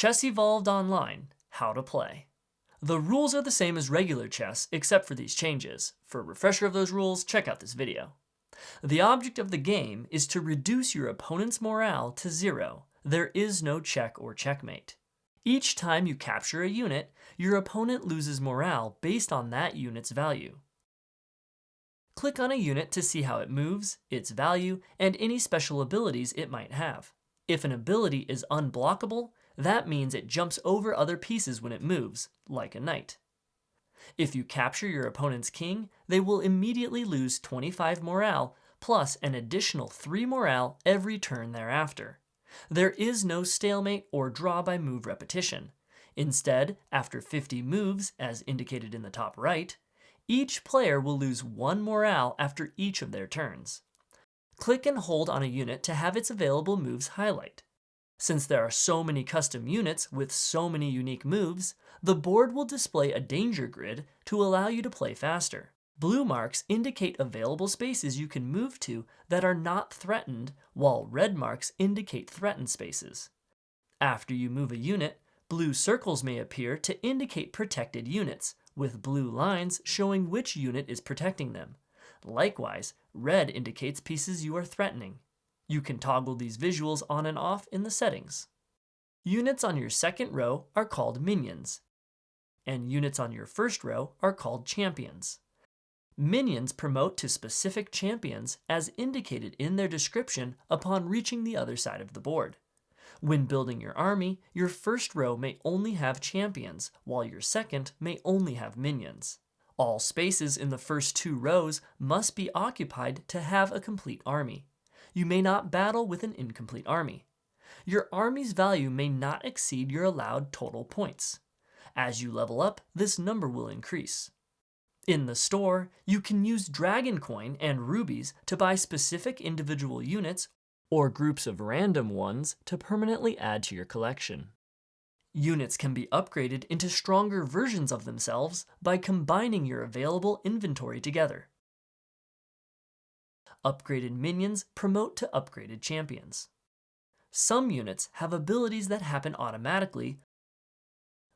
Chess Evolved Online: How to Play. The rules are the same as regular chess, except for these changes. For a refresher of those rules, check out this video. The object of the game is to reduce your opponent's morale to 0. There is no check or checkmate. Each time you capture a unit, your opponent loses morale based on that unit's value. Click on a unit to see how it moves, its value, and any special abilities it might have. If an ability is unblockable, that means it jumps over other pieces when it moves, like a knight. If you capture your opponent's king, they will immediately lose 25 morale, plus an additional 3 morale every turn thereafter. There is no stalemate or draw by move repetition. Instead, after 50 moves, as indicated in the top right, each player will lose 1 morale after each of their turns. Click and hold on a unit to have its available moves highlight. Since there are so many custom units with so many unique moves, the board will display a danger grid to allow you to play faster. Blue marks indicate available spaces you can move to that are not threatened, while red marks indicate threatened spaces. After you move a unit, blue circles may appear to indicate protected units, with blue lines showing which unit is protecting them. Likewise, red indicates pieces you are threatening. You can toggle these visuals on and off in the settings. Units on your second row are called minions, and units on your first row are called champions. Minions promote to specific champions as indicated in their description upon reaching the other side of the board. When building your army, your first row may only have champions, while your second may only have minions. All spaces in the first 2 rows must be occupied to have a complete army. You may not battle with an incomplete army. Your army's value may not exceed your allowed total points. As you level up, this number will increase. In the store, you can use dragon coin and rubies to buy specific individual units or groups of random ones to permanently add to your collection. Units can be upgraded into stronger versions of themselves by combining your available inventory together. Upgraded minions promote to upgraded champions. Some units have abilities that happen automatically,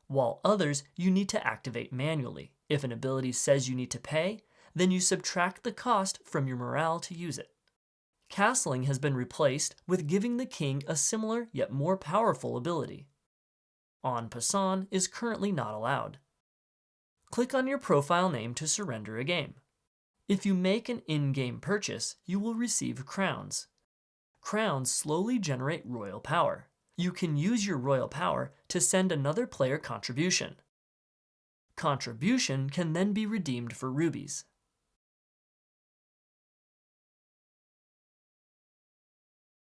while others you need to activate manually. If an ability says you need to pay, then you subtract the cost from your morale to use it. Castling has been replaced with giving the king a similar yet more powerful ability. En passant is currently not allowed. Click on your profile name to surrender a game. If you make an in-game purchase, you will receive crowns. Crowns slowly generate royal power. You can use your royal power to send another player contribution. Contribution can then be redeemed for rubies.